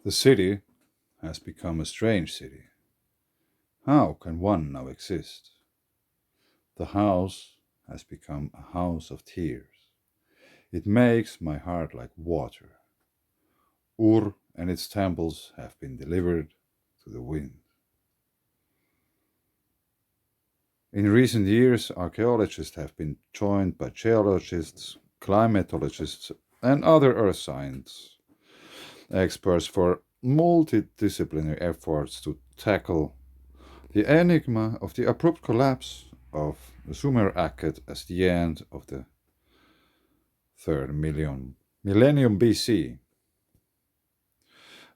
The city has become a strange city. How can one now exist? The house has become a house of tears. It makes my heart like water. Ur and its temples have been delivered to the wind. In recent years, archaeologists have been joined by geologists, climatologists, and other earth science experts for multidisciplinary efforts to tackle the enigma of the abrupt collapse of the Sumer Akkad as the end of the third millennium BC.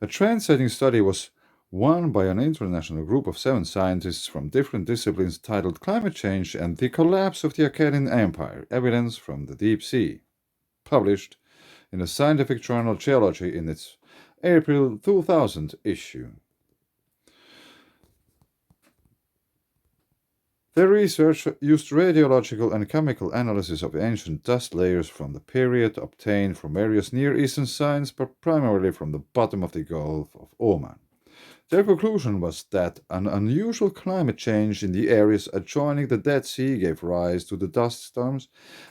A trend-setting study was won by an international group of 7 scientists from different disciplines titled Climate Change and the Collapse of the Akkadian Empire, Evidence from the Deep Sea, published in the scientific journal Geology in its April 2000 issue. Their research used radiological and chemical analysis of ancient dust layers from the period obtained from various Near Eastern sites, but primarily from the bottom of the Gulf of Oman. Their conclusion was that an unusual climate change in the areas adjoining the Dead Sea gave rise to the dust storms,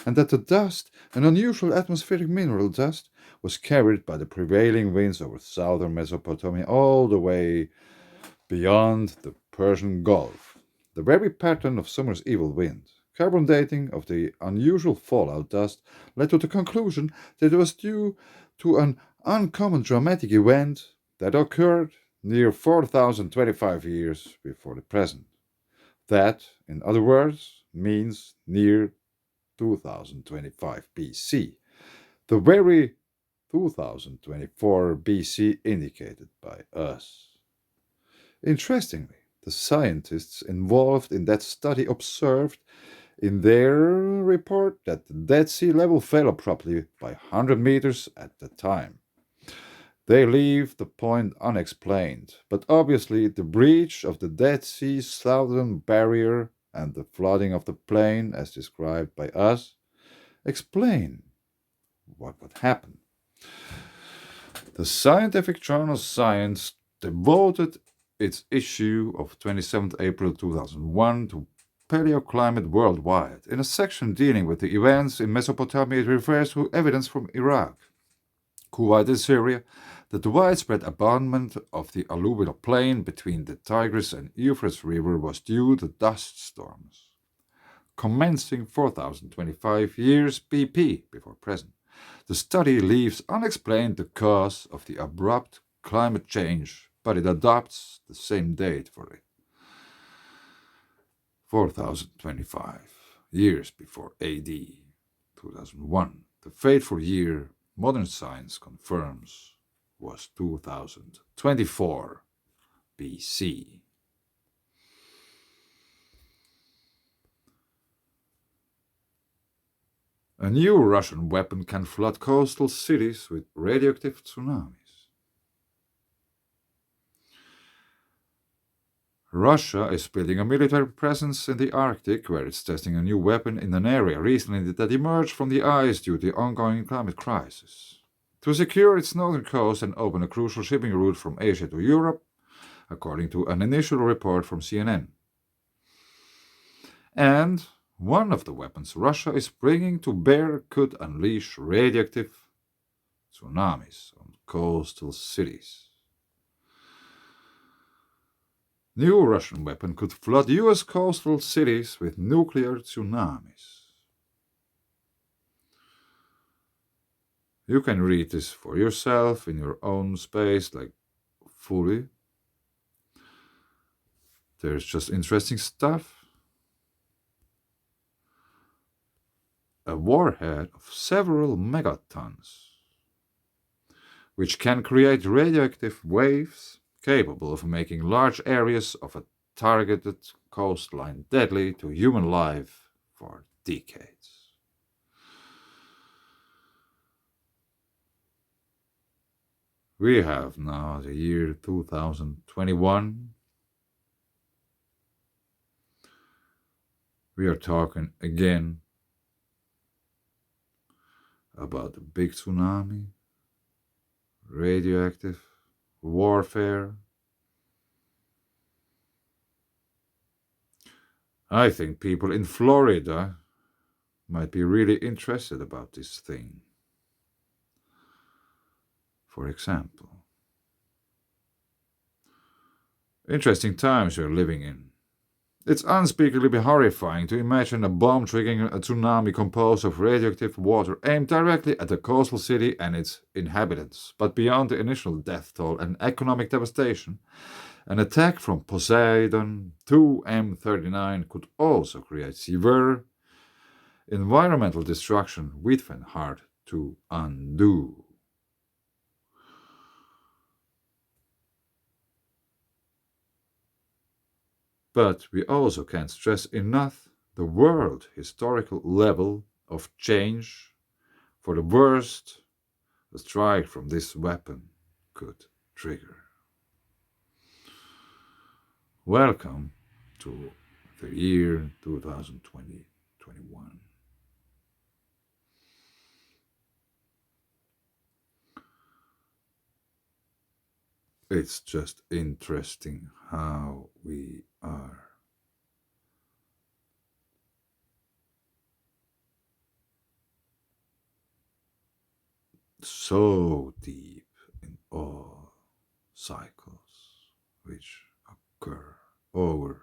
and that the dust, an unusual atmospheric mineral dust, was carried by the prevailing winds over southern Mesopotamia all the way beyond the Persian Gulf. The very pattern of summer's evil wind. Carbon dating of the unusual fallout dust led to the conclusion that it was due to an uncommon dramatic event that occurred near 4025 years before the present. That, in other words, means near 2025 BC. The very 2024 BC indicated by us. Interestingly, the scientists involved in that study observed in their report that the Dead Sea level fell abruptly by 100 meters at the time. They leave the point unexplained, but obviously the breach of the Dead Sea southern barrier and the flooding of the plain, as described by us, explain what would happen. The scientific journal Science devoted its issue of 27th April 2001 to paleoclimate worldwide. In a section dealing with the events in Mesopotamia, it refers to evidence from Iraq, Kuwait and Syria, that the widespread abandonment of the alluvial plain between the Tigris and Euphrates River was due to dust storms, commencing 4025 years BP before present. The study leaves unexplained the cause of the abrupt climate change, but it adopts the same date for it. 4025 years before AD 2001. The fateful year modern science confirms was 2024 BC. A new Russian weapon can flood coastal cities with radioactive tsunamis. Russia is building a military presence in the Arctic, where it's testing a new weapon in an area recently that emerged from the ice due to the ongoing climate crisis. To secure its northern coast and open a crucial shipping route from Asia to Europe, according to an initial report from CNN. And one of the weapons Russia is bringing to bear could unleash radioactive tsunamis on coastal cities. New Russian weapon could flood US coastal cities with nuclear tsunamis. You can read this for yourself in your own space, like fully. There's just interesting stuff. A warhead of several megatons, which can create radioactive waves capable of making large areas of a targeted coastline deadly to human life for decades. We have now the year 2021. We are talking again about the big tsunami, radioactive warfare. I think people in Florida might be really interested about this thing. For example, interesting times we're living in. It's unspeakably horrifying to imagine a bomb triggering a tsunami composed of radioactive water aimed directly at a coastal city and its inhabitants. But beyond the initial death toll and economic devastation, an attack from Poseidon 2M39 could also create severe environmental destruction we'd find hard to undo. But we also can't stress enough the world historical level of change for the worst a strike from this weapon could trigger. Welcome to the year 2021. It's just interesting how we are so deep in all cycles which occur over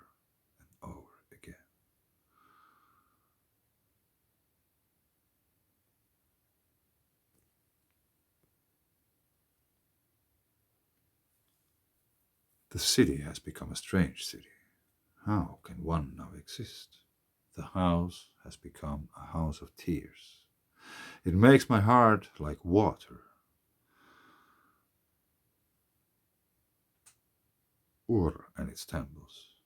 and over again. The city has become a strange city. How can one now exist? The house has become a house of tears. It makes my heart like water. Ur and its temples.